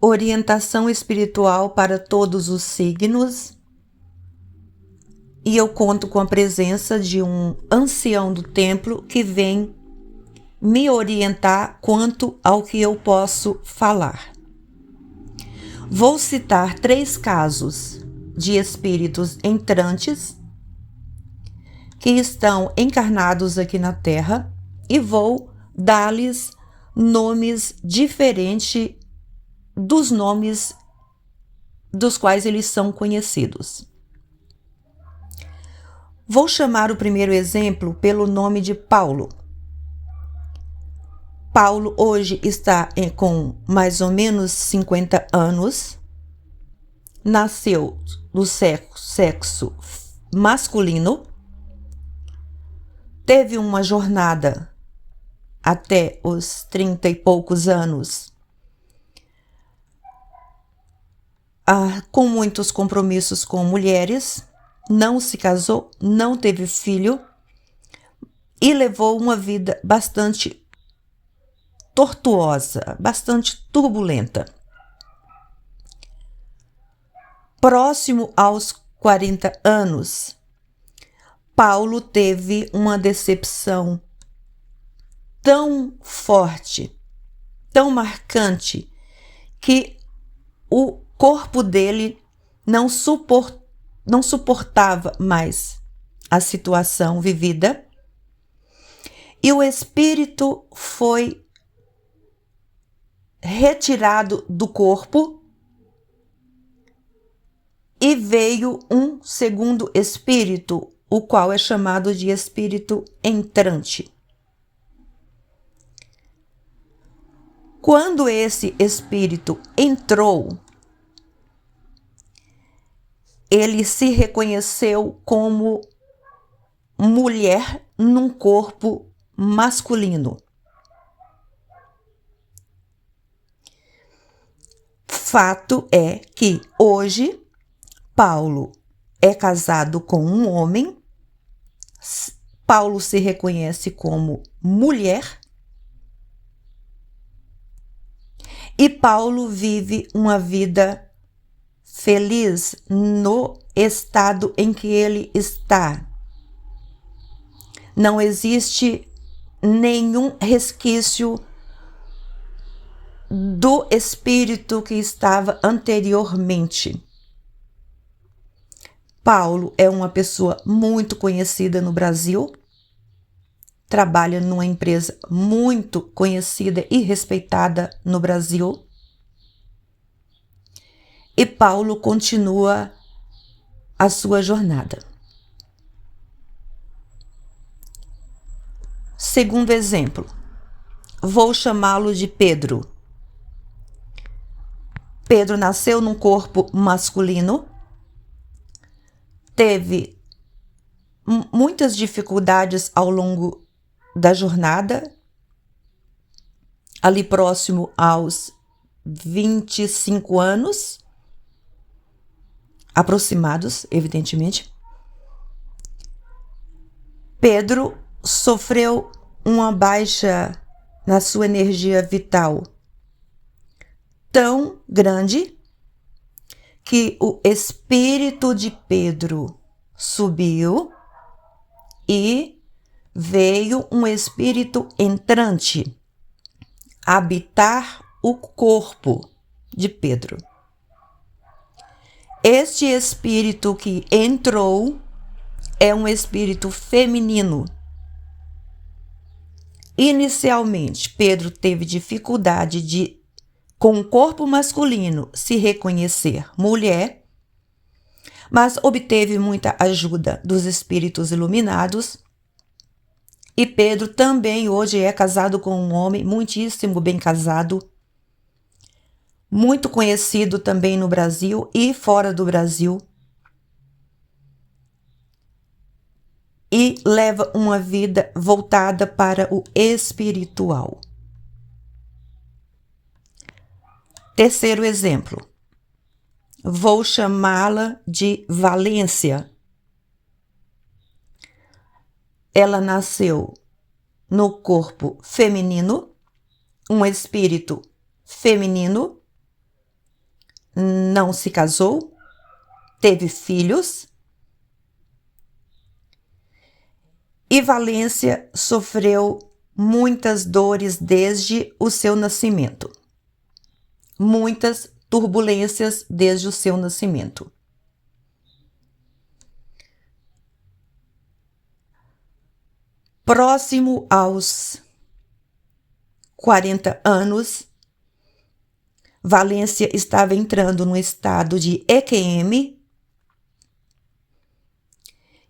orientação espiritual para todos os signos, e eu conto com a presença de um ancião do templo que vem me orientar quanto ao que eu posso falar. Vou citar 3 casos de espíritos entrantes que estão encarnados aqui na Terra e vou dar-lhes nomes diferentes dos nomes dos quais eles são conhecidos. Vou chamar o primeiro exemplo pelo nome de Paulo. Paulo hoje está com mais ou menos 50 anos, nasceu do sexo masculino, teve uma jornada até os 30 e poucos anos, com muitos compromissos com mulheres, não se casou, não teve filho e levou uma vida bastante tortuosa, bastante turbulenta. Próximo aos 40 anos, Paulo teve uma decepção tão forte, tão marcante, que o corpo dele não suportava mais a situação vivida e o espírito foi retirado do corpo e veio um segundo espírito, o qual é chamado de espírito entrante. Quando esse espírito entrou, ele se reconheceu como mulher num corpo masculino. Fato é que hoje Paulo é casado com um homem, Paulo se reconhece como mulher e Paulo vive uma vida feliz no estado em que ele está. Não existe nenhum resquício do espírito que estava anteriormente. Paulo é uma pessoa muito conhecida no Brasil, trabalha numa empresa muito conhecida e respeitada no Brasil. E Paulo continua a sua jornada. Segundo exemplo, vou chamá-lo de Pedro. Pedro nasceu num corpo masculino, teve muitas dificuldades ao longo da jornada, ali próximo aos 25 anos, aproximados, evidentemente. Pedro sofreu uma baixa na sua energia vital tão grande que o espírito de Pedro subiu e veio um espírito entrante habitar o corpo de Pedro. Este espírito que entrou é um espírito feminino. Inicialmente, Pedro teve dificuldade de, com o corpo masculino, se reconhecer mulher, mas obteve muita ajuda dos espíritos iluminados. E Pedro também hoje é casado com um homem muitíssimo bem casado, muito conhecido também no Brasil e fora do Brasil, e leva uma vida voltada para o espiritual. Terceiro exemplo, vou chamá-la de Valência. Ela nasceu no corpo feminino, um espírito feminino, não se casou, teve filhos, e Valência sofreu muitas dores desde o seu nascimento, muitas turbulências desde o seu nascimento. Próximo aos 40 anos, Valência estava entrando no estado de EQM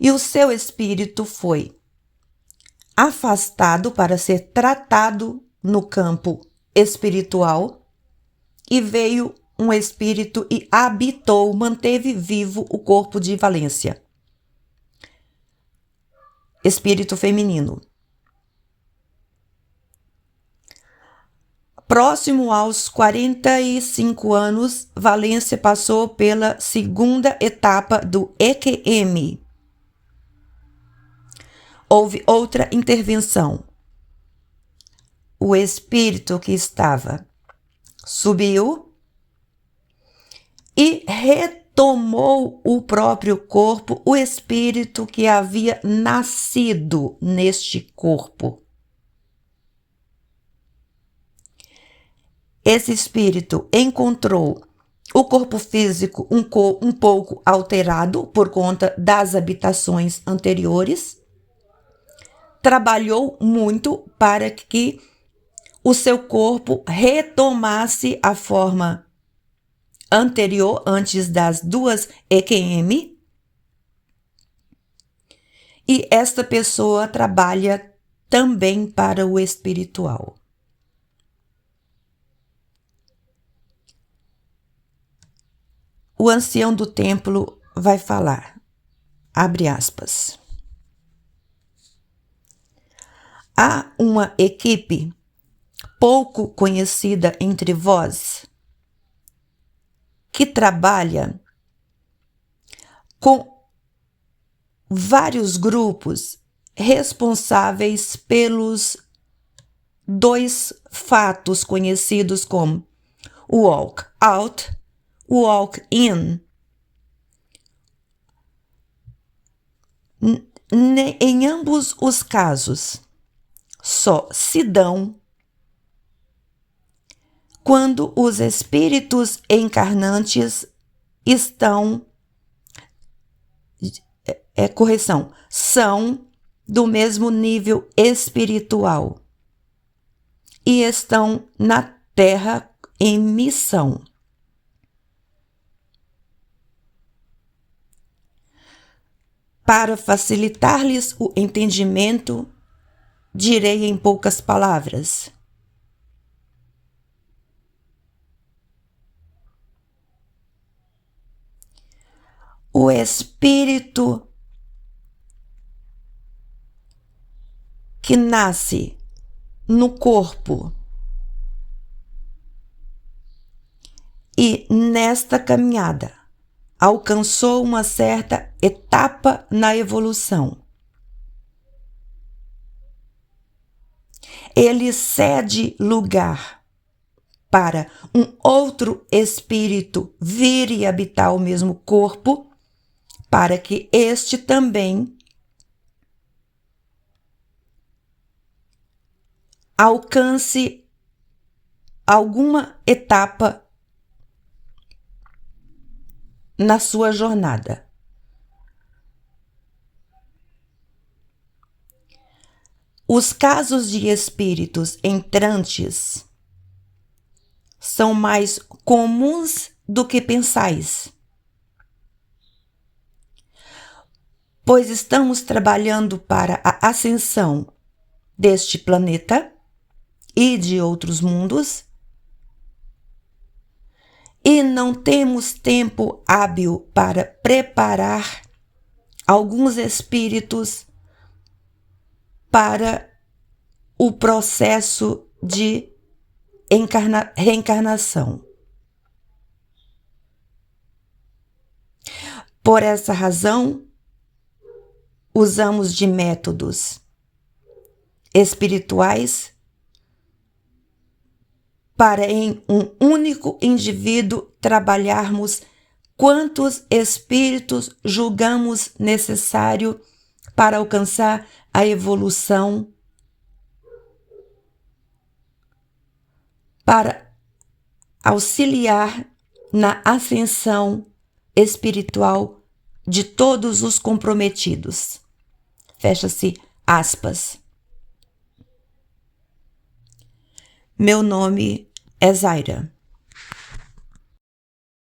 e o seu espírito foi afastado para ser tratado no campo espiritual e veio um espírito e habitou, manteve vivo o corpo de Valência. Espírito feminino. Próximo aos 45 anos, Valência passou pela segunda etapa do EQM. Houve outra intervenção. O espírito que estava subiu e retomou o próprio corpo, o espírito que havia nascido neste corpo. Esse espírito encontrou o corpo físico um pouco alterado por conta das habitações anteriores. Trabalhou muito para que o seu corpo retomasse a forma anterior, antes das duas EQM. E esta pessoa trabalha também para o espiritual. O ancião do templo vai falar, abre aspas. Há uma equipe pouco conhecida entre vós que trabalha com vários grupos responsáveis pelos dois fatos conhecidos como walk out, walk in. Em ambos os casos, só se dão quando os espíritos encarnantes estão, são do mesmo nível espiritual e estão na Terra em missão. Para facilitar-lhes o entendimento, direi em poucas palavras. O espírito que nasce no corpo e nesta caminhada alcançou uma certa etapa na evolução. Ele cede lugar para um outro espírito vir e habitar o mesmo corpo, para que este também alcance alguma etapa na sua jornada. Os casos de espíritos entrantes são mais comuns do que pensais, pois estamos trabalhando para a ascensão deste planeta e de outros mundos, e não temos tempo hábil para preparar alguns espíritos para o processo de reencarnação. Por essa razão, usamos de métodos espirituais para em um único indivíduo trabalharmos quantos espíritos julgamos necessário para alcançar a evolução, para auxiliar na ascensão espiritual de todos os comprometidos. Fecha-se aspas. Meu nome é Zaira.